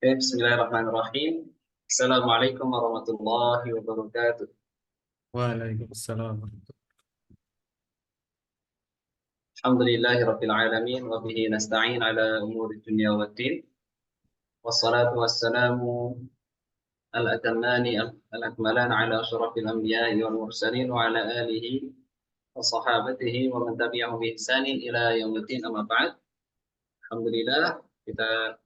Bismillahirrahmanirrahim. Assalamualaikum warahmatullahi wabarakatuh. Waalaikumsalam. Alhamdulillahi rabbil alamin wa bihi nasta'in ala umuri dunya waddin. Wassalatu wassalamu al-atammani al-akmalan ala asyrafil anbiya'i wal mursalin wa ala alihi wa sahabatihi wa man tabi'ahum bi ihsanin ila yaumiddin, amma ba'd. Alhamdulillah, kita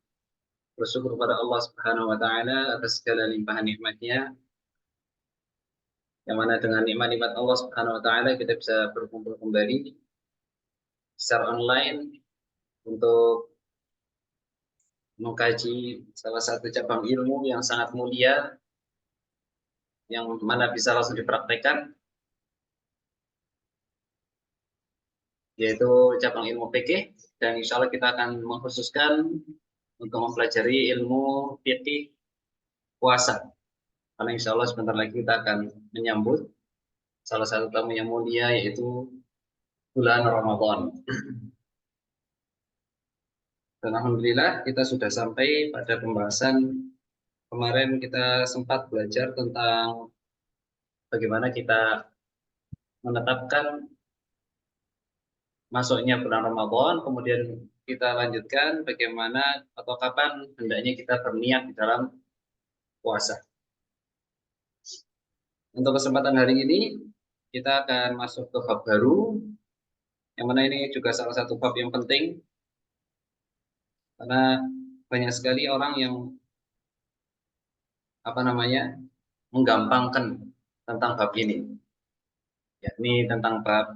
bersyukur kepada Allah Subhanahu wa taala atas segala limpahan nikmat-Nya, yang mana dengan nikmat-nikmat Allah Subhanahu wa taala kita bisa berkumpul kembali secara online untuk mengkaji salah satu cabang ilmu yang sangat mulia, yang mana bisa langsung dipraktekkan, yaitu cabang ilmu fikih. Dan insya Allah kita akan mengkhususkan untuk mempelajari ilmu fikih puasa, karena insya Allah sebentar lagi kita akan menyambut salah satu tamu yang mulia, yaitu bulan Ramadan. Dan alhamdulillah kita sudah sampai pada pembahasan kemarin. Kita sempat belajar tentang bagaimana kita menetapkan masuknya bulan Ramadan, kemudian kita lanjutkan bagaimana atau kapan hendaknya kita berniat di dalam puasa. Untuk kesempatan hari ini kita akan masuk ke bab baru, yang mana ini juga salah satu bab yang penting, karena banyak sekali orang yang menggampangkan tentang bab ini, yakni tentang bab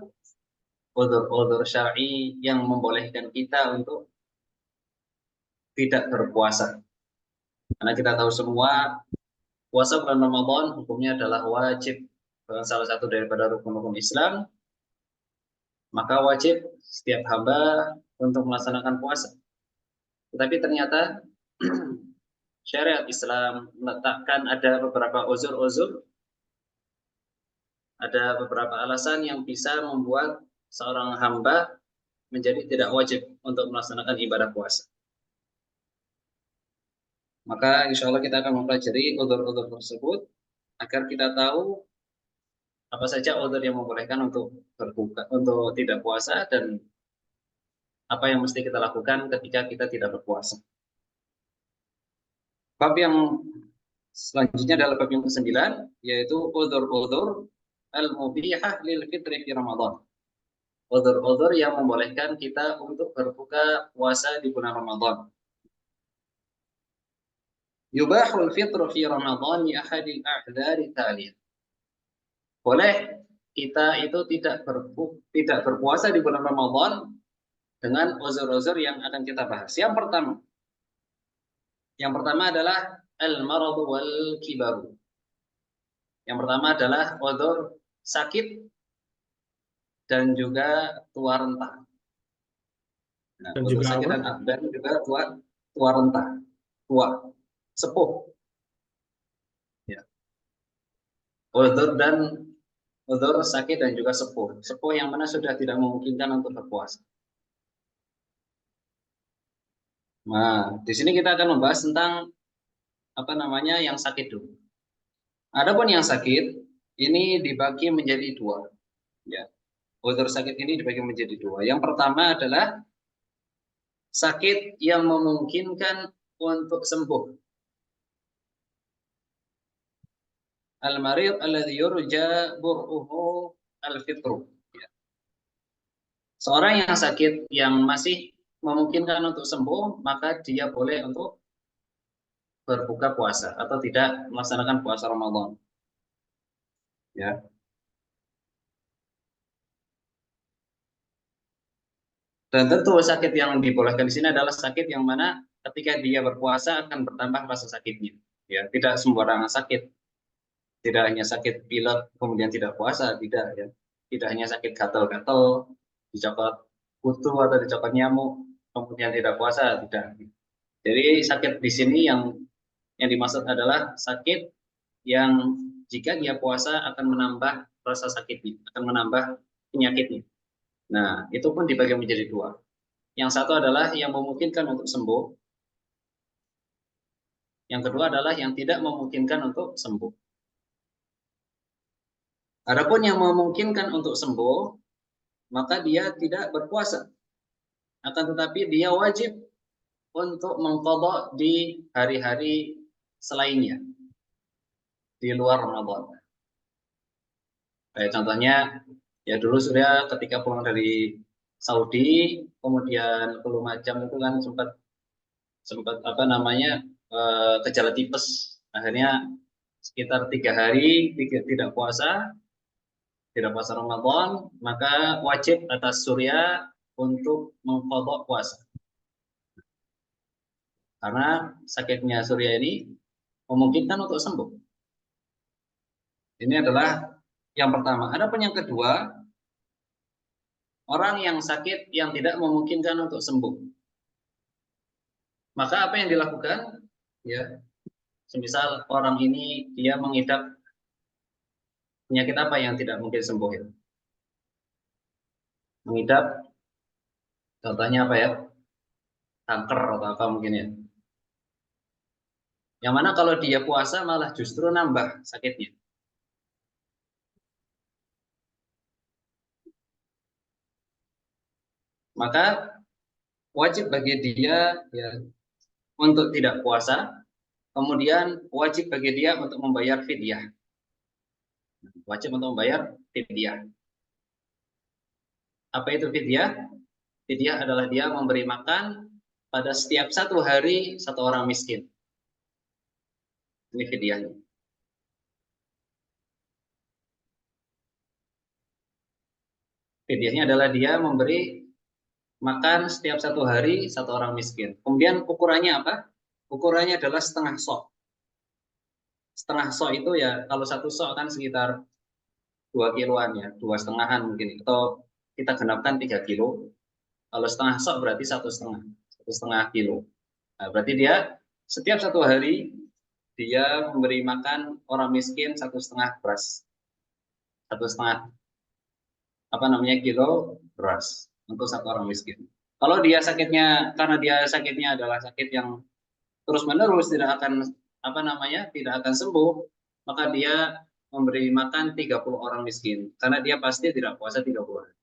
udzur syar'i yang membolehkan kita untuk tidak berpuasa. Karena kita tahu semua, puasa bulan Ramadan hukumnya adalah wajib, salah satu daripada rukun-rukun Islam. Maka wajib setiap hamba untuk melaksanakan puasa. Tetapi ternyata syariat Islam meletakkan ada beberapa uzur-uzur, ada beberapa alasan yang bisa membuat seorang hamba menjadi tidak wajib untuk melaksanakan ibadah puasa. Maka insya Allah kita akan mempelajari uzur-uzur tersebut agar kita tahu apa saja uzur yang membolehkan untuk berbuka, untuk tidak puasa, dan apa yang mesti kita lakukan ketika kita tidak berpuasa. Bab yang selanjutnya adalah bab yang ke-9, yaitu uzur-uzur al-mubihah lil fitri fi Ramadan. Uzur-uzur yang membolehkan kita untuk berbuka puasa di bulan Ramadan. Yubahul fitru fi Ramadan li ahadil a'dzari taliyah. Boleh kita itu tidak berpuasa di bulan Ramadan dengan uzur-uzur yang akan kita bahas. Yang pertama adalah al-maradu wal kibaru. Yang pertama adalah uzur sakit dan juga tua renta. Nah, Dan uzur juga sakit apa? dan juga tua renta, tua, sepuh. Ya. Uzur sakit dan juga sepuh. Sepuh yang mana sudah tidak memungkinkan untuk berpuasa. Nah, di sini kita akan membahas tentang yang sakit dulu. Adapun yang sakit ini dibagi menjadi dua. Ya, uzur sakit ini dibagi menjadi dua. Yang pertama adalah sakit yang memungkinkan untuk sembuh. Al-marid alladhi yurja bur'uhu al-fitru. Ya. Seorang yang sakit yang masih memungkinkan untuk sembuh, maka dia boleh untuk berbuka puasa atau tidak melaksanakan puasa Ramadan. Ya. Dan tentu sakit yang dibolehkan di sini adalah sakit yang mana ketika dia berpuasa akan bertambah rasa sakitnya. Ya, tidak sembarangan sakit. Tidak hanya sakit pilek kemudian tidak puasa, tidak ya. Tidak hanya sakit gatal-gatal, dicokot kutu atau dicokot nyamuk kemudian tidak puasa, tidak. Jadi sakit di sini yang dimaksud adalah sakit yang jika dia puasa akan menambah rasa sakitnya, akan menambah penyakitnya. Nah, itu pun dibagi menjadi dua. Yang satu adalah yang memungkinkan untuk sembuh. Yang kedua adalah yang tidak memungkinkan untuk sembuh. Adapun yang memungkinkan untuk sembuh, maka dia tidak berpuasa. Akan tetapi dia wajib untuk mengqadha di hari-hari selainnya, di luar Ramadan. Kayak contohnya, ya dulu Surya ketika pulang dari Saudi, kemudian ke Lumajang itu kan sempat sempat apa namanya gejala tipes. Akhirnya sekitar 3 hari tidak puasa Ramadan, maka wajib atas Surya untuk mengqadha puasa. Karena sakitnya Surya ini memungkinkan untuk sembuh. Ini adalah yang pertama. Adapun yang kedua, orang yang sakit yang tidak memungkinkan untuk sembuh. Maka apa yang dilakukan? Ya, semisal orang ini dia mengidap penyakit apa yang tidak mungkin sembuh ya? Mengidap, contohnya apa ya? Kanker atau apa mungkin ya? Yang mana kalau dia puasa malah justru nambah sakitnya. Maka wajib bagi dia ya untuk tidak puasa, kemudian wajib bagi dia untuk membayar fidyah. Wajib untuk membayar fidyah. Apa itu fidyah? Fidyah adalah dia memberi makan pada setiap 1 hari 1 orang miskin. Ini fidyahnya. Fidyahnya adalah dia memberi makan setiap 1 hari 1 orang miskin. Kemudian ukurannya apa? Ukurannya adalah setengah sok. Setengah sok itu ya kalau 1 sok kan sekitar 2 kiloan ya, 2,5 mungkin. Atau kita genapkan 3 kilo. Kalau setengah sok berarti 1,5 kilo. Nah, berarti dia setiap 1 hari dia memberi makan orang miskin 1,5 beras, 1,5 kilo beras untuk 1 orang miskin. Kalau dia sakitnya karena dia sakitnya adalah sakit yang terus menerus tidak akan tidak akan sembuh, maka dia memberi makan 30 orang miskin karena dia pasti tidak puasa 30 hari.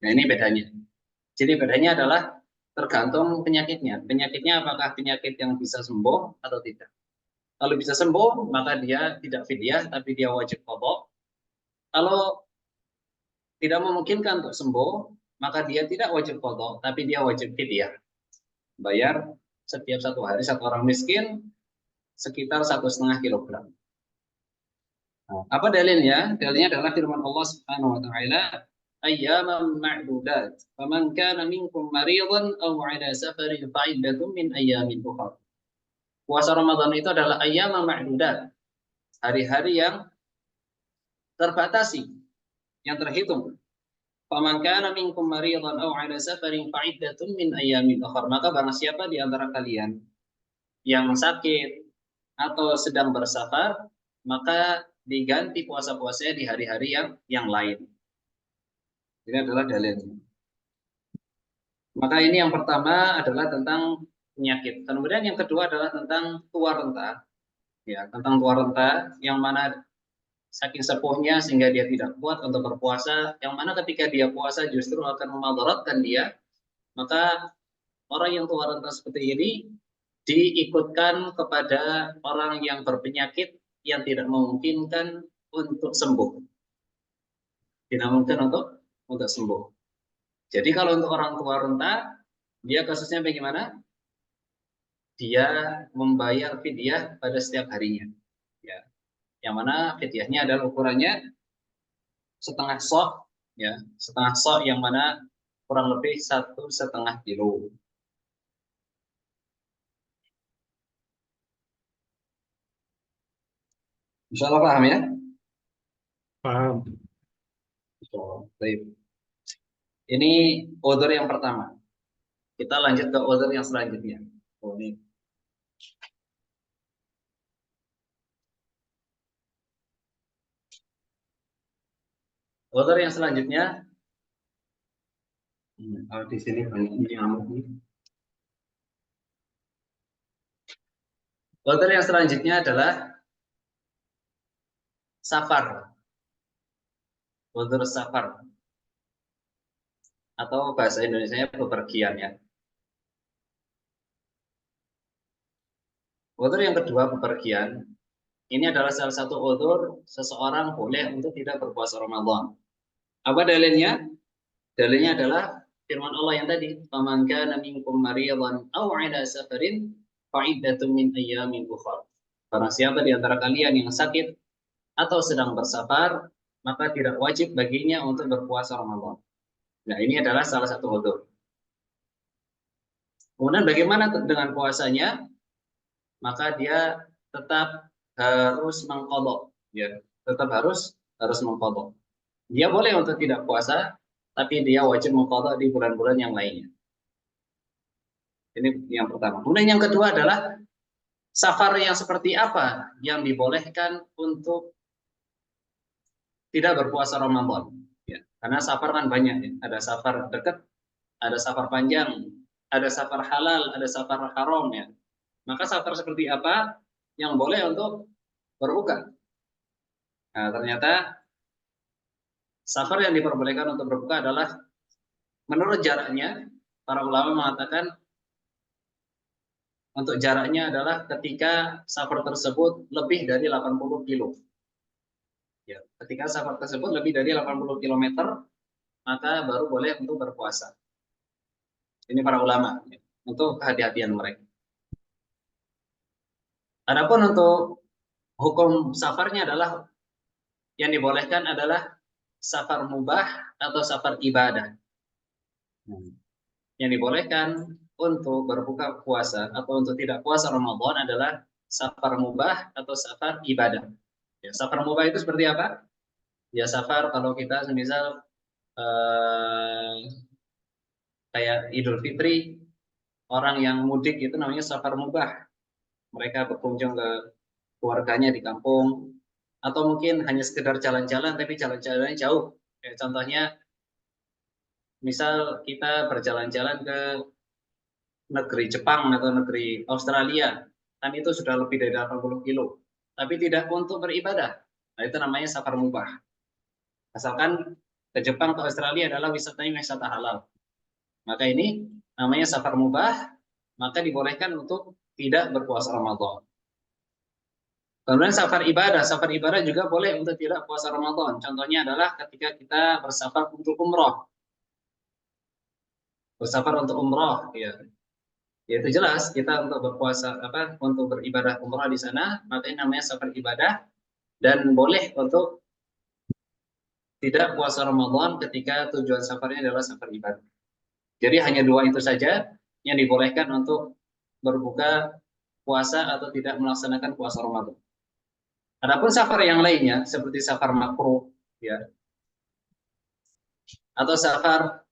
Nah, ini bedanya. Jadi bedanya adalah tergantung penyakitnya. Penyakitnya apakah penyakit yang bisa sembuh atau tidak. Kalau bisa sembuh, maka dia tidak fidyah, tapi dia wajib qadha. Kalau tidak memungkinkan untuk sembuh, maka dia tidak wajib qadha, tapi dia wajib fidyah. Bayar setiap 1 hari 1 orang miskin sekitar 1,5 kilogram. Nah, apa dalilnya? Dalilnya adalah firman Allah Subhanahu wa taala, ayyaman ma'dudat. Faman kana minkum maridan aw 'ala safarin fa'iddatun min ayyamin ukhra. Puasa Ramadan itu adalah ayyaman ma'dudat. Hari-hari yang terbatasi, yang terhitung. Faman kana minkum maridan aw 'ala safarin fa'iddatun min ayyamin ukhra. Maka barang siapa di antara kalian yang sakit atau sedang bersafar, maka diganti puasa-puasanya di hari-hari yang lain. Ini adalah dalilnya. Maka ini yang pertama adalah tentang penyakit. Kemudian yang kedua adalah tentang tua renta. Ya, tentang tua renta yang mana saking sepuhnya sehingga dia tidak kuat untuk berpuasa, yang mana ketika dia puasa justru akan memadaratkan dia, maka orang yang tua renta seperti ini diikutkan kepada orang yang berpenyakit yang tidak memungkinkan untuk sembuh. Tidak mungkin untuk sembuh. Jadi kalau untuk orang tua renta, dia kasusnya bagaimana? Dia membayar fidyah pada setiap harinya. Ya. Yang mana fidyahnya adalah ukurannya setengah sok, ya, setengah sok yang mana kurang lebih 1,5 kilo. Insya Allah paham ya? Paham. Baik. Ini order yang pertama. Kita lanjut ke order yang selanjutnya. Oh, ini. Order yang selanjutnya, di sini banyak nyamuk nih. Udhur yang selanjutnya adalah safar. Udhur safar atau bahasa Indonesianya bepergian ya. Udhur yang kedua bepergian. Ini adalah salah satu udhur seseorang boleh untuk tidak berpuasa Ramadan. Apa dalilnya? Dalilnya adalah firman Allah yang tadi, "Faman kana minkum maridan aw 'ala safarin fa'iddatun min ayyamin ukhra." Barang siapa di antara kalian yang sakit atau sedang bersafar, maka tidak wajib baginya untuk berpuasa Ramadan. Nah, ini adalah salah satu udhur. Kemudian bagaimana dengan puasanya? Maka dia tetap harus mengqadha, ya. Tetap harus mengqadha. Dia boleh untuk tidak puasa, tapi dia wajib mengqadha di bulan-bulan yang lainnya. Ini yang pertama. Kemudian yang kedua adalah safar yang seperti apa yang dibolehkan untuk tidak berpuasa Ramadan. Ya, karena safar kan banyak ya. Ada safar dekat, ada safar panjang, ada safar halal, ada safar haram ya. Maka safar seperti apa yang boleh untuk berbuka? Nah, ternyata safar yang diperbolehkan untuk berbuka adalah menurut jaraknya, para ulama mengatakan untuk jaraknya adalah ketika safar tersebut lebih dari 80 kilo. Ya, ketika safar tersebut lebih dari 80 kilometer, maka baru boleh untuk berpuasa. Ini para ulama, ya, untuk kehati-hatian mereka. Adapun untuk hukum safarnya adalah yang dibolehkan adalah safar mubah atau safar ibadah. Yang dibolehkan untuk berbuka puasa atau untuk tidak puasa Ramadan adalah safar mubah atau safar ibadah. Ya, safar mubah itu seperti apa? Ya, safar kalau kita semisal kayak Idul Fitri, orang yang mudik itu namanya safar mubah. Mereka berkunjung ke keluarganya di kampung, atau mungkin hanya sekedar jalan-jalan tapi jalan-jalannya jauh. Kayak contohnya, misal kita berjalan-jalan ke negeri Jepang atau negeri Australia, kan itu sudah lebih dari 80 kilo, tapi tidak untuk beribadah. Nah, itu namanya safar mubah. Asalkan ke Jepang atau Australia adalah wisatanya wisata halal. Maka ini namanya safar mubah, maka dibolehkan untuk tidak berpuasa Ramadan. Kemudian safar ibadah juga boleh untuk tidak puasa Ramadan. Contohnya adalah ketika kita bersafar untuk umroh. Bersafar untuk umroh, ya. Ya itu jelas kita untuk berpuasa untuk beribadah umroh di sana, maka ini namanya safar ibadah dan boleh untuk tidak puasa Ramadan ketika tujuan safarnya adalah safar ibadah. Jadi hanya dua itu saja yang dibolehkan untuk berbuka puasa atau tidak melaksanakan puasa Ramadan. Adapun safar yang lainnya seperti safar makruh, ya, atau safar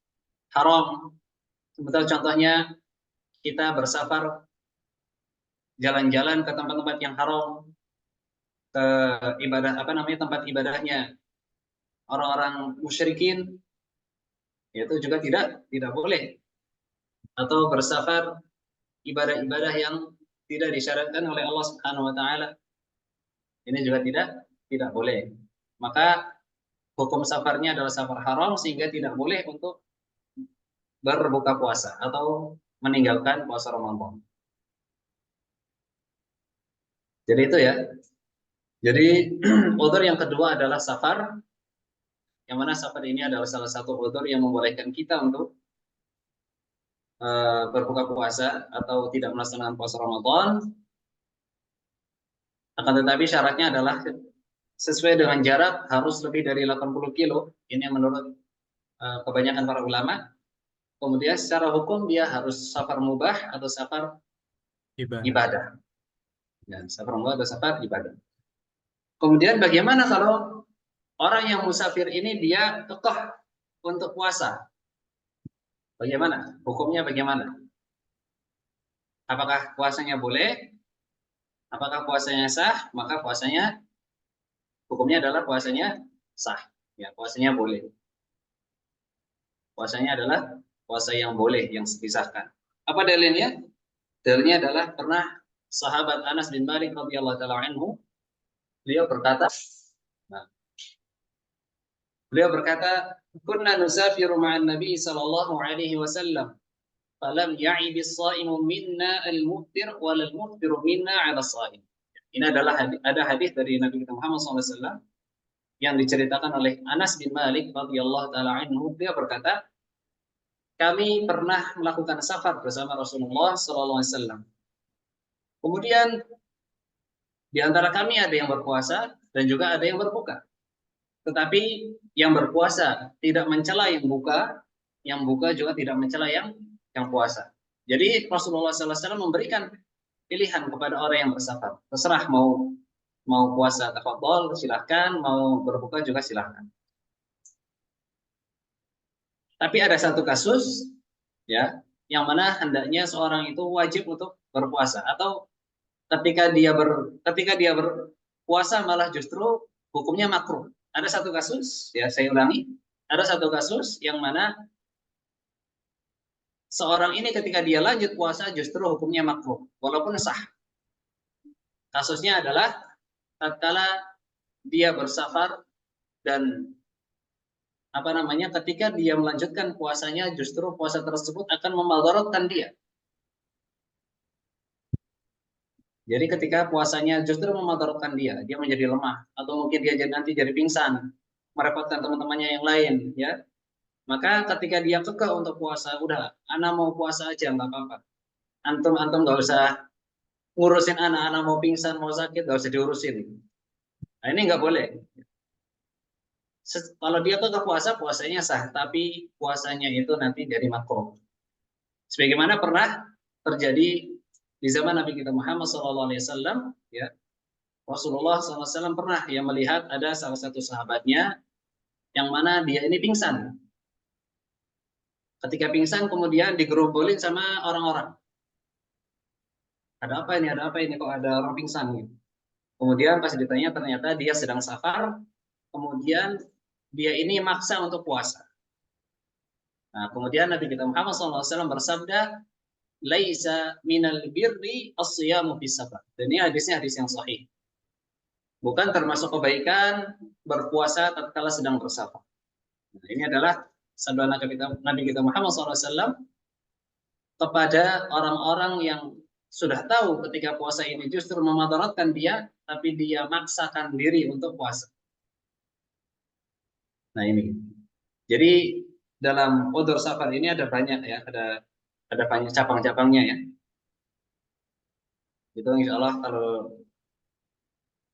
haram, sebentar contohnya kita bersafar jalan-jalan ke tempat-tempat yang haram, ke ibadah tempat ibadahnya orang-orang musyrikin, itu juga tidak boleh. Atau bersafar ibadah-ibadah yang tidak disyaratkan oleh Allah Subhanahu wa taala, ini juga tidak boleh. Maka hukum safarnya adalah safar haram sehingga tidak boleh untuk berbuka puasa atau meninggalkan puasa Ramadan. Jadi itu ya. Jadi udhur yang kedua adalah safar, yang mana safar ini adalah salah satu udhur yang membolehkan kita untuk berbuka puasa atau tidak melaksanakan puasa Ramadan. Akan tetapi syaratnya adalah sesuai dengan jarak harus lebih dari 80 kilo. Ini menurut kebanyakan para ulama. Kemudian secara hukum dia harus safar mubah atau safar ibadah. Ya, safar mubah atau safar ibadah. Kemudian bagaimana kalau orang yang musafir ini dia kekeh untuk puasa? Bagaimana? Hukumnya bagaimana? Apakah puasanya boleh? Apakah puasanya sah? Maka puasanya hukumnya adalah puasanya sah. Ya, puasanya boleh. Puasanya adalah puasa yang boleh, yang disahkan. Apa dalilnya? Dalilnya adalah pernah sahabat Anas bin Malik radhiyallahu taala anhu, beliau berkata, nah, beliau berkata, "Kunna nusafiru ma'an Nabi sallallahu alaihi wasallam, falam ya'ib as-sha'imu minna al-muftir wal muftiru minna 'ala as-sha'im." Ini adalah ada hadis dari Nabi kita Muhammad SAW yang diceritakan oleh Anas bin Malik radhiyallahu taala anhu. Dia berkata, kami pernah melakukan safar bersama Rasulullah SAW. Kemudian di antara kami ada yang berpuasa dan juga ada yang berbuka. Tetapi yang berpuasa tidak mencela yang buka juga tidak mencela yang puasa. Jadi Rasulullah SAW memberikan pilihan kepada orang yang bersafar. Terserah mau puasa tafadhol silahkan, mau berbuka juga silahkan. Tapi ada satu kasus ya yang mana hendaknya seorang itu wajib untuk berpuasa, atau ketika dia berpuasa malah justru hukumnya makruh. Ada satu kasus, ya saya ulangi, ada satu kasus yang mana seorang ini ketika dia lanjut puasa justru hukumnya makruh walaupun sah. Kasusnya adalah tatkala dia bersafar dan ketika dia melanjutkan puasanya justru puasa tersebut akan memadaratkan dia. Jadi ketika puasanya justru memadaratkan dia menjadi lemah, atau mungkin dia nanti jadi pingsan, merepotkan teman-temannya yang lain, ya. Maka ketika dia kekeh untuk puasa, udah, ana mau puasa aja nggak apa-apa. Antum nggak usah ngurusin anak mau pingsan, mau sakit, nggak usah diurusin. Nah, ini nggak boleh. Kalau dia kekeh puasa, puasanya sah, tapi puasanya itu nanti jadi makruh. Sebagaimana pernah terjadi di zaman Nabi kita Muhammad SAW, ya, Rasulullah SAW pernah yang melihat ada salah satu sahabatnya yang mana dia ini pingsan. Ketika pingsan kemudian digerombolin sama orang-orang. Ada apa ini? Ada apa ini? Kok ada orang pingsan? Gitu. Kemudian pas ditanya ternyata dia sedang safar. Kemudian dia ini maksa untuk puasa. Nah, kemudian Nabi kita Muhammad SAW bersabda, "Laisa minal birri as-siyamu fis safar." Dan ini hadisnya hadis yang sahih. Bukan termasuk kebaikan berpuasa tatkala sedang bersafar. Nah, ini adalah sabda Nabi kita Muhammad SAW kepada orang-orang yang sudah tahu ketika puasa ini justru memadaratkan dia, tapi dia maksakan diri untuk puasa. Nah ini. Jadi dalam udzur safar ini ada banyak ya, ada banyak cabang-cabangnya ya. Itu insya Allah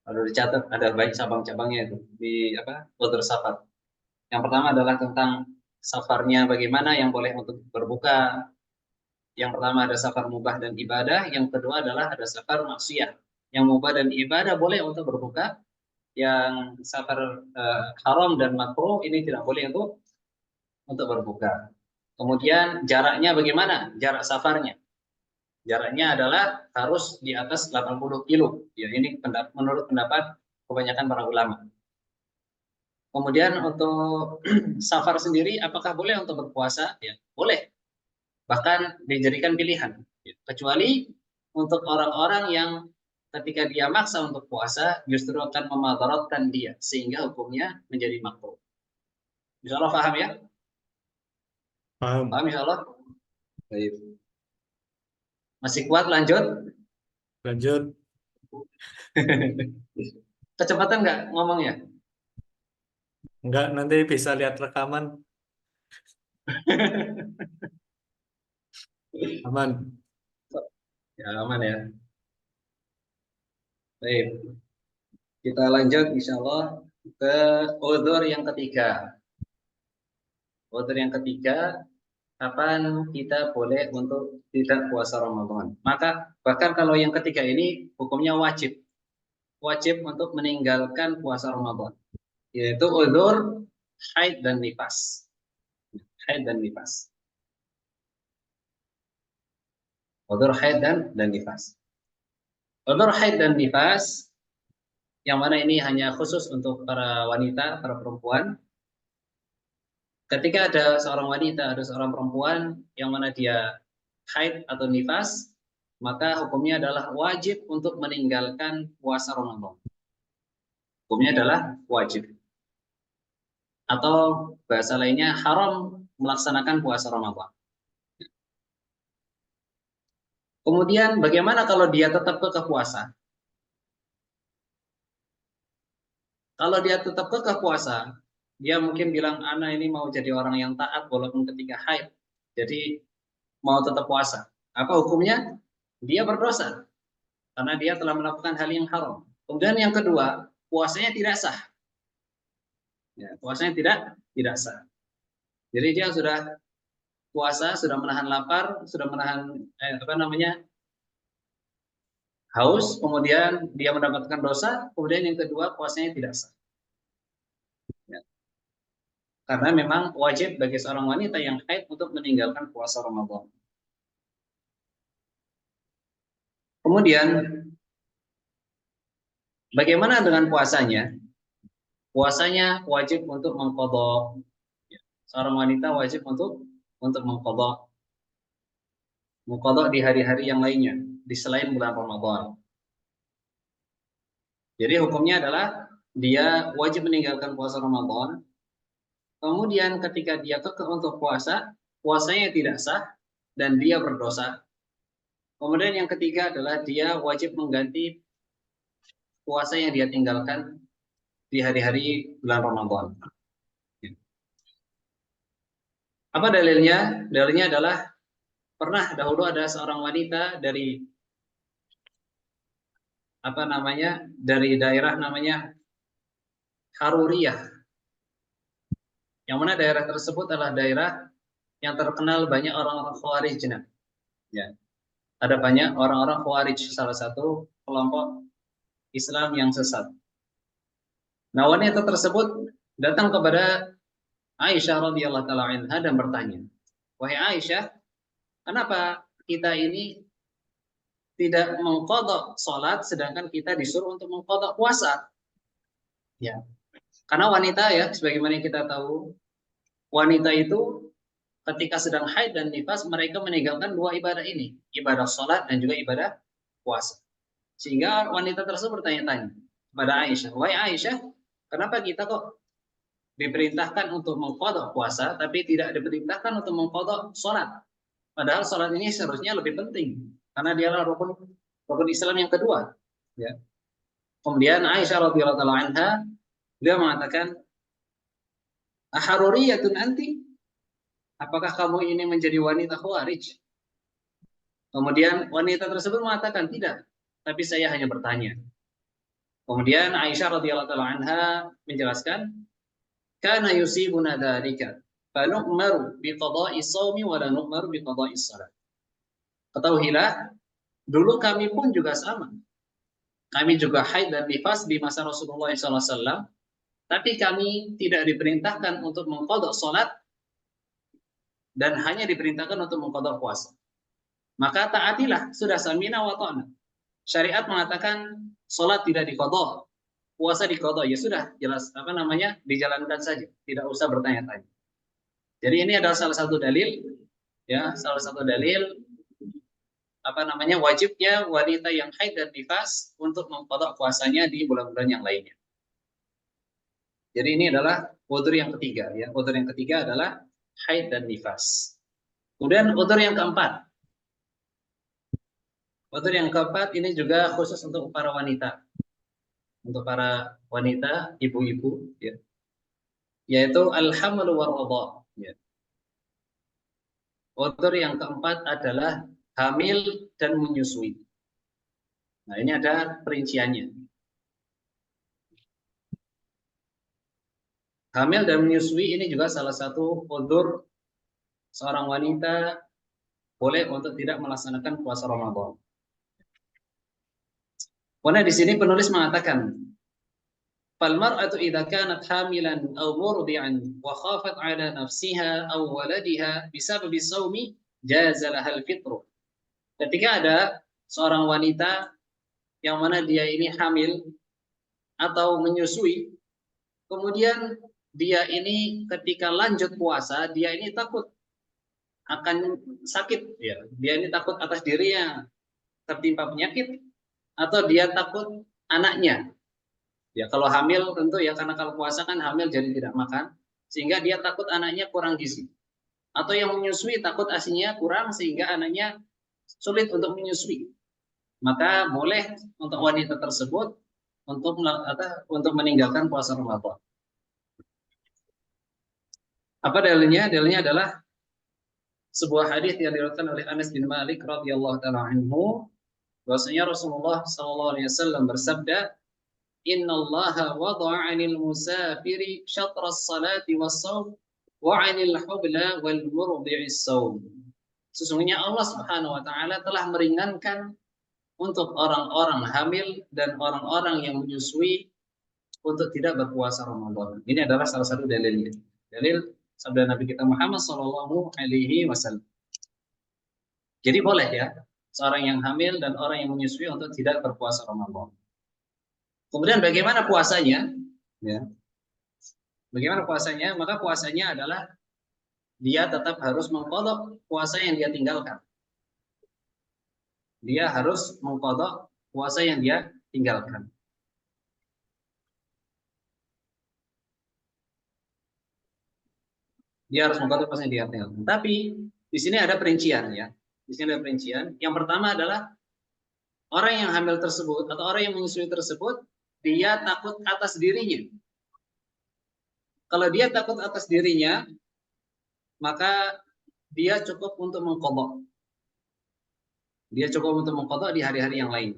kalau dicatat ada banyak cabang-cabangnya itu di udzur safar. Yang pertama adalah tentang safarnya bagaimana, yang boleh untuk berbuka. Yang pertama ada safar mubah dan ibadah, yang kedua adalah ada safar maksiyah. Yang mubah dan ibadah boleh untuk berbuka, yang safar haram dan makruh ini tidak boleh untuk berbuka. Kemudian jaraknya bagaimana? Jarak safarnya. Jaraknya adalah harus di atas 80 kilo. Ya, ini menurut pendapat kebanyakan para ulama. Kemudian untuk safar sendiri apakah boleh untuk berpuasa? Ya, boleh. Bahkan dijadikan pilihan. Ya, kecuali untuk orang-orang yang ketika dia maksa untuk puasa justru akan memadaratkan dia sehingga hukumnya menjadi makruh. Insya Allah paham ya? Paham. Paham insya Allah? Baik. Masih kuat lanjut? Lanjut. Kecepatan nggak ngomongnya? Enggak, nanti bisa lihat rekaman. Aman. Ya aman ya. Baik. Kita lanjut insya Allah ke udzur yang ketiga. Udzur yang ketiga, kapan kita boleh untuk tidak puasa Ramadan. Maka bahkan kalau yang ketiga ini hukumnya wajib. Wajib untuk meninggalkan puasa Ramadan. Yaitu udzur haid dan nifas. Haid dan nifas. Udzur haid dan nifas. Udzur haid dan nifas yang mana ini hanya khusus untuk para wanita, para perempuan. Ketika ada seorang wanita, ada seorang perempuan yang mana dia haid atau nifas, maka hukumnya adalah wajib untuk meninggalkan puasa Ramadan. Hukumnya adalah wajib. Atau bahasa lainnya haram melaksanakan puasa Ramadan. Kemudian bagaimana kalau dia tetap kekeh puasa? Kalau dia tetap kekeh puasa, dia mungkin bilang, "Ana ini mau jadi orang yang taat walaupun ketika haid. Jadi mau tetap puasa." Apa hukumnya? Dia berdosa karena dia telah melakukan hal yang haram. Kemudian yang kedua, puasanya tidak sah. Ya, puasanya tidak sah. Jadi dia sudah puasa, sudah menahan lapar, sudah menahan haus, kemudian dia mendapatkan dosa, kemudian yang kedua puasanya tidak sah. Ya. Karena memang wajib bagi seorang wanita yang haid untuk meninggalkan puasa Ramadan. Kemudian bagaimana dengan puasanya? Puasanya wajib untuk mengqadha. Seorang wanita wajib untuk mengqadha di hari-hari yang lainnya di selain bulan Ramadan. Jadi hukumnya adalah dia wajib meninggalkan puasa Ramadan. Kemudian ketika dia kekeh untuk puasa, puasanya tidak sah dan dia berdosa. Kemudian yang ketiga adalah dia wajib mengganti puasa yang dia tinggalkan di hari-hari bulan Ramadan. Apa dalilnya? Dalilnya adalah pernah dahulu ada seorang wanita dari dari daerah namanya Haruriyah. Yang mana daerah tersebut adalah daerah yang terkenal banyak orang-orang Khawarij. Ya. Ada banyak orang-orang Khawarij, salah satu kelompok Islam yang sesat. Nah, wanita tersebut datang kepada Aisyah radhiyallahu taala anha dan bertanya, "Wahai Aisyah, kenapa kita ini tidak mengqadha salat sedangkan kita disuruh untuk mengqadha puasa?" Ya. Karena wanita ya, sebagaimana yang kita tahu, wanita itu ketika sedang haid dan nifas mereka meninggalkan dua ibadah ini, ibadah salat dan juga ibadah puasa. Sehingga wanita tersebut bertanya-tanya kepada Aisyah, "Wahai Aisyah, kenapa kita kok diperintahkan untuk mengqadha puasa tapi tidak diperintahkan untuk mengqadha salat? Padahal salat ini seharusnya lebih penting karena dia adalah rukun Islam yang kedua." Ya. Kemudian Aisyah radhiyallahu anha dia mengatakan, "Aharuriyatun anti? Apakah kamu ini menjadi wanita Khawarij?" Kemudian wanita tersebut mengatakan, "Tidak, tapi saya hanya bertanya." Kemudian Aisyah radhiyallahu anha menjelaskan, "Kana yusibuna dzalika, fa nu'maru bi qada'i shaumi wa la nu'maru bi qada'i shalat." Ketahuilah, dulu kami pun juga sama. Kami juga haid dan nifas di masa Rasulullah SAW, tapi kami tidak diperintahkan untuk mengqadha salat dan hanya diperintahkan untuk mengqadha puasa. Maka taatilah, sudah samina wa ta'na. Syariat mengatakan salat tidak diqadha, puasa diqadha, ya sudah, jelas dijalankan saja, tidak usah bertanya-tanya. Jadi ini adalah salah satu dalil wajibnya wanita yang haid dan nifas untuk mengqadha puasanya di bulan-bulan yang lainnya. Jadi ini adalah udzur yang ketiga ya. Udzur yang ketiga adalah haid dan nifas. Kemudian udzur yang keempat. Udzur yang keempat ini juga khusus untuk para wanita. Untuk para wanita, ibu-ibu ya. Yaitu al-hamlu war-radha ya. Udzur yang keempat adalah hamil dan menyusui. Nah, ini ada perinciannya. Hamil dan menyusui ini juga salah satu udzur seorang wanita boleh untuk tidak melaksanakan puasa Ramadan. Karena di sini penulis mengatakan, "Fal mar'atu idza kanat hamilan aw murdi'an wa khafat 'ala nafsiha aw waladiha bisababi shaumi jaza lahal fitru." Ketika ada seorang wanita yang mana dia ini hamil atau menyusui, kemudian dia ini ketika lanjut puasa, dia ini takut akan sakit ya. Dia ini takut atas dirinya tertimpa penyakit, atau dia takut anaknya. Ya kalau hamil tentu ya, karena kalau puasa kan hamil jadi tidak makan, sehingga dia takut anaknya kurang gizi. Atau yang menyusui takut asinya kurang sehingga anaknya sulit untuk menyusui. Maka boleh untuk wanita tersebut untuk meninggalkan puasa Ramadan. Apa dalilnya? Dalilnya adalah sebuah hadis yang diriwayatkan oleh Anas bin Malik radhiyallahu taala anhu, bahwasanya Rasulullah sallallahu alaihi wasallam bersabda, "Innallaha wada'a 'anil musafiri syatras salati was-shaum wa 'anil hubla wal murdi'is shaum." Sesungguhnya Allah Subhanahu wa taala telah meringankan untuk orang-orang hamil dan orang-orang yang menyusui untuk tidak berpuasa Ramadan. Ini adalah salah satu dalilnya. Dalil sabda Nabi kita Muhammad sallallahu alaihi wasallam. Jadi boleh ya seorang yang hamil dan orang yang menyusui untuk tidak berpuasa Ramadan. Kemudian bagaimana puasanya? Ya. Bagaimana puasanya? Maka puasanya adalah dia tetap harus mengqadha puasa yang dia tinggalkan. Dia harus mengqadha puasa yang dia tinggalkan. Dia harus mengqadha puasa yang dia tinggalkan. Tapi di sini ada perincian ya. Di sini ada perincian. Yang pertama adalah orang yang hamil tersebut atau orang yang menyusui tersebut, dia takut atas dirinya. Kalau dia takut atas dirinya, maka dia cukup untuk mengqadha. Dia cukup untuk mengqadha di hari-hari yang lain.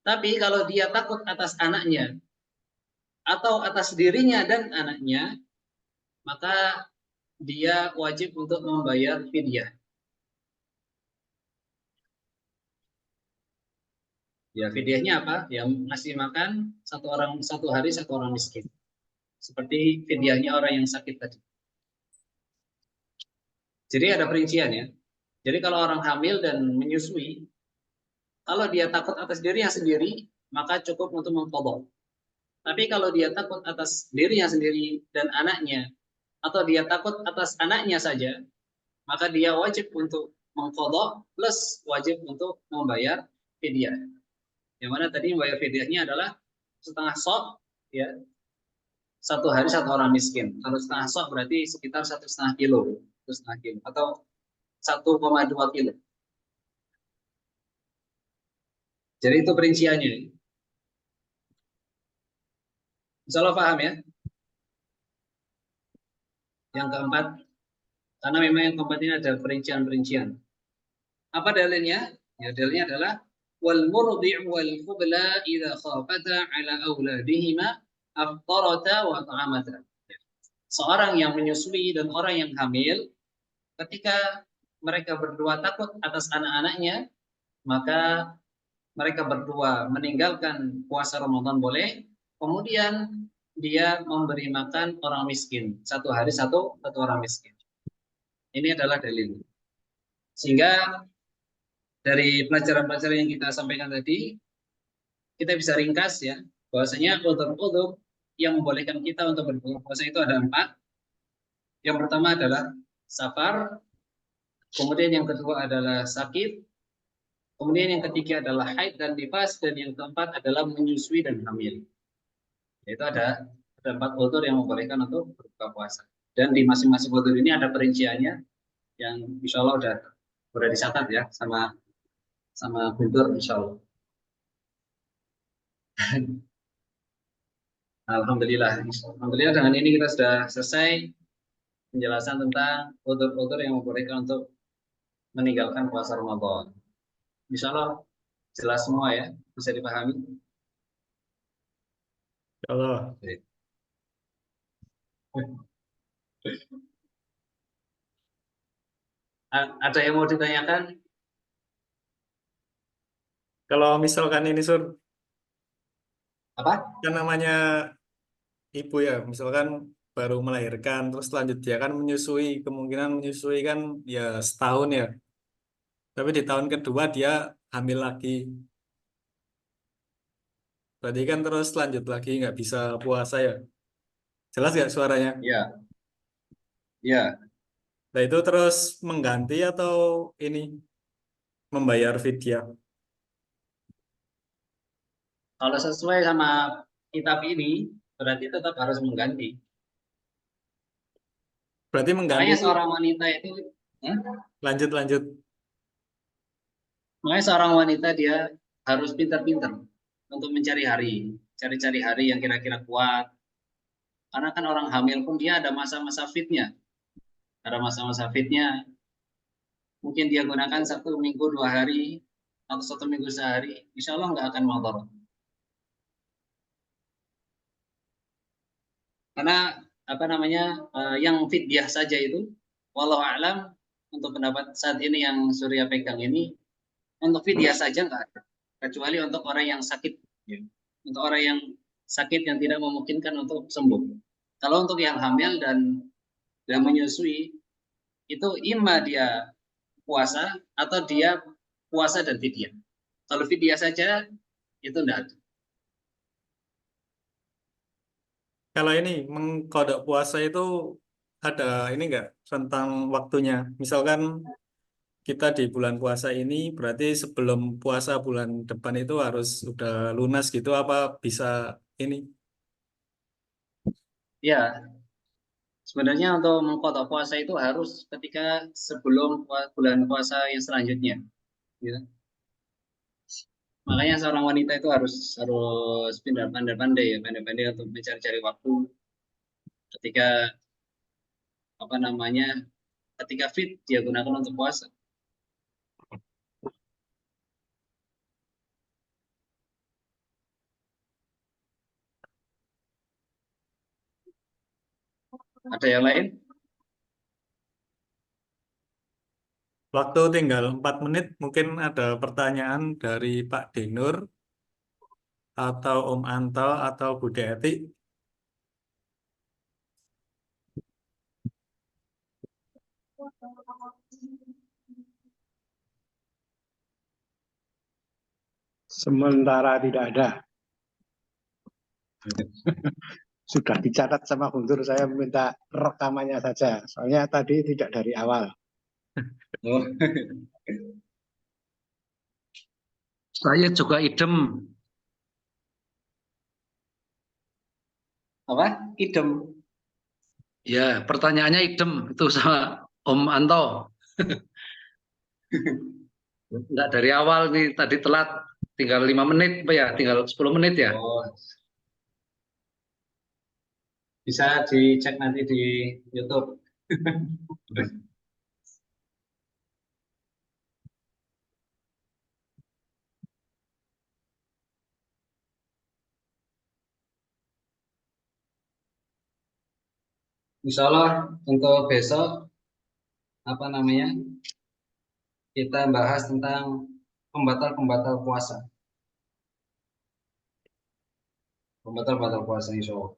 Tapi kalau dia takut atas anaknya atau atas dirinya dan anaknya, maka dia wajib untuk membayar fidyah. Ya, fidyahnya apa? Ya, ngasih makan satu hari satu orang miskin. Seperti fidyahnya orang yang sakit tadi. Jadi ada perincian ya. Jadi kalau orang hamil dan menyusui, kalau dia takut atas dirinya sendiri, maka cukup untuk mengqadha. Tapi kalau dia takut atas dirinya sendiri dan anaknya, atau dia takut atas anaknya saja, maka dia wajib untuk mengqadha plus wajib untuk membayar fidyah. Yang mana tadi membayar fidyahnya adalah setengah sok, ya, satu hari satu orang miskin. Kalau setengah sok berarti sekitar 1,5 kilo, 1,5 kilo atau 1,2 kilo. Jadi itu perinciannya. Insya Allah paham ya. Yang keempat, karena memang yang keempat ini ada perincian-perincian. Apa dalilnya? Ya, dalilnya adalah wal murdi' wal qubla idza khafata ala auladihima aftarata wa ta'amata. Seorang yang menyusui dan orang yang hamil, ketika mereka berdua takut atas anak-anaknya, maka mereka berdua meninggalkan puasa Ramadan boleh, kemudian dia memberi makan orang miskin, satu hari satu orang miskin. Ini adalah dalil. Sehingga dari pelajaran-pelajaran yang kita sampaikan tadi, kita bisa ringkas ya, bahwasanya udzur-udzur yang membolehkan kita untuk berbuka puasa itu ada 4. Yang pertama adalah safar, kemudian yang kedua adalah sakit, kemudian yang ketiga adalah haid dan nifas, dan yang keempat adalah menyusui dan hamil. Itu ada 4 udzur yang membolehkan untuk berbuka puasa. Dan di masing-masing udzur ini ada perinciannya yang insya Allah udah dicatat ya sama Guntur insya Allah. Alhamdulillah dengan ini kita sudah selesai penjelasan tentang udzur-udzur yang membolehkan untuk meninggalkan puasa Ramadan. Insya Allah jelas semua ya, bisa dipahami. Allah. Ada yang mau ditanyakan? Kalau misalkan ini Sur, Apa? kan namanya ibu ya, misalkan baru melahirkan, terus lanjut dia kan menyusui, kemungkinan menyusui kan ya setahun ya. Tapi di tahun kedua dia hamil lagi. Berarti kan terus lanjut lagi nggak bisa puasa ya. Jelas nggak suaranya? Ya, ya. Nah itu terus mengganti atau ini? membayar fidyah? Kalau sesuai sama kitab ini, berarti tetap harus mengganti. Berarti mengganti Makanya itu seorang wanita itu, ya, lanjut. makanya seorang wanita dia harus pintar-pintar untuk mencari hari, cari-cari hari yang kira-kira kuat. Karena kan orang hamil pun dia ada masa-masa fitnya, ada masa-masa fitnya. Mungkin dia gunakan 1 minggu 2 hari atau 1 minggu sehari, insya Allah nggak akan madarat. Karena apa namanya yang fidyah saja itu, walau alam untuk pendapat saat ini yang Surya pegang ini, untuk fidyah saja nggak ada, kecuali untuk orang yang sakit, ya. Untuk orang yang sakit yang tidak memungkinkan untuk sembuh. Kalau untuk yang hamil dan menyusui itu imma dia puasa atau dia puasa dan fidyah. Kalau fidyah saja itu tidak ada. Kalau ini mengkodok puasa itu ada ini enggak tentang waktunya? Misalkan kita di bulan puasa ini berarti sebelum puasa bulan depan itu harus sudah lunas gitu apa bisa ini? Ya, sebenarnya untuk mengkodok puasa itu harus ketika sebelum bulan puasa yang selanjutnya, gitu. Makanya seorang wanita itu harus harus pintar pandai-pandai ya, pandai-pandai untuk mencari-cari waktu ketika apa namanya, ketika fit dia gunakan untuk puasa. Ada yang lain? Waktu tinggal 4 menit, mungkin ada pertanyaan dari Pak Denur atau Om Anto atau Bu Deti. Sementara tidak ada. Sudah dicatat sama Guntur, saya minta rekamannya saja. Soalnya tadi tidak dari awal. Oh. Saya juga idem. Apa? Idem. Ya, pertanyaannya idem itu sama Om Anto. Enggak dari awal nih, tadi telat tinggal 5 menit, Pak ya, tinggal 10 menit ya. Oh. Bisa dicek nanti di YouTube. Insya Allah untuk besok apa namanya kita bahas tentang pembatal-pembatal puasa. Pembatal-pembatal puasa insya Allah.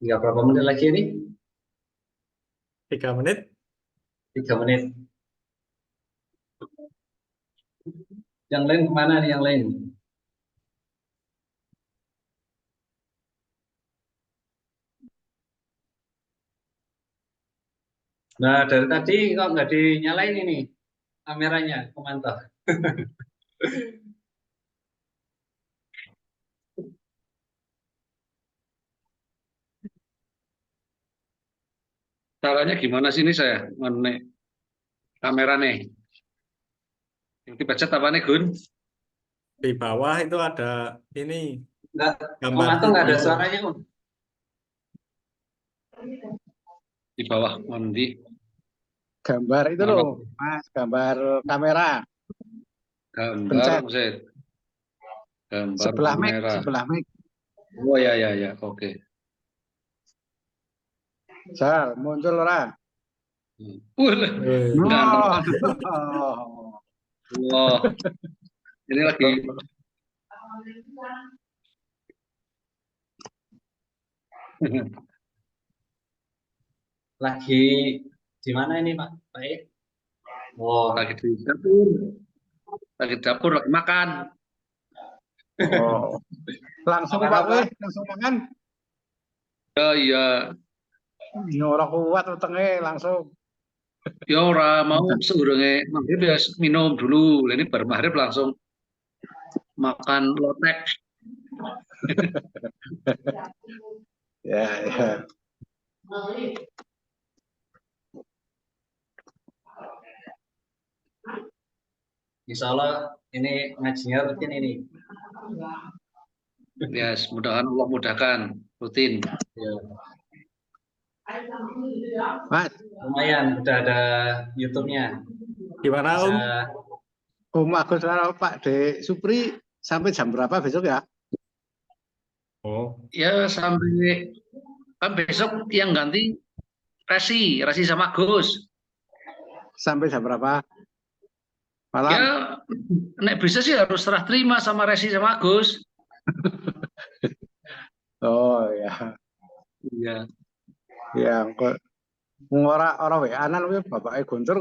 Tinggal berapa menit lagi ini? 3 menit. 3 menit. Yang lain kemana nih yang lain? Nah dari tadi kok nggak dinyalain ini kameranya, pemantau. Caranya gimana sih ini saya menek kamera nih? Yang dibaca apa nih, Gun? Di bawah itu ada ini Nggak, gambar pemantau nggak ada video. suaranya, Om. Di bawah Mondi. Gambar itu loh, Mas, gambar kamera. Gambar, Pencet. Zed. Gambar Sebelah mic, kamera. sebelah mic. Oh ya, oke. Sal, muncul ora? Ganteng. Oh. Oh, ini lagi Lagi di mana ini Pak? Baik. Oh, lagi di dapur. Lagi di dapur, lagi makan. Oh. Langsung Makan Pak, apa? langsung makan. Ya iya, Ya ora kuat wetenge langsung. ya ora mau seurenge maghrib ya minum dulu. Lah ini baru maghrib langsung makan lotek. Ya, ya. Insya Allah ini ngajinya rutin ini. Ya, mudahan Allah mudahkan rutin. Ya, Mas, lumayan udah ada YouTube-nya. Gimana Om? Bisa Om Agus karo Pak De Supri sampai jam berapa besok ya? Oh, Ya sampai kan besok yang ganti Resi sama Gus. Sampai jam berapa? Malam. Ya nek bisa sih harus serah terima sama Resi sama Gus. Oh ya. Iya. Ya, kok ora WA-an kuwi bapake Guntur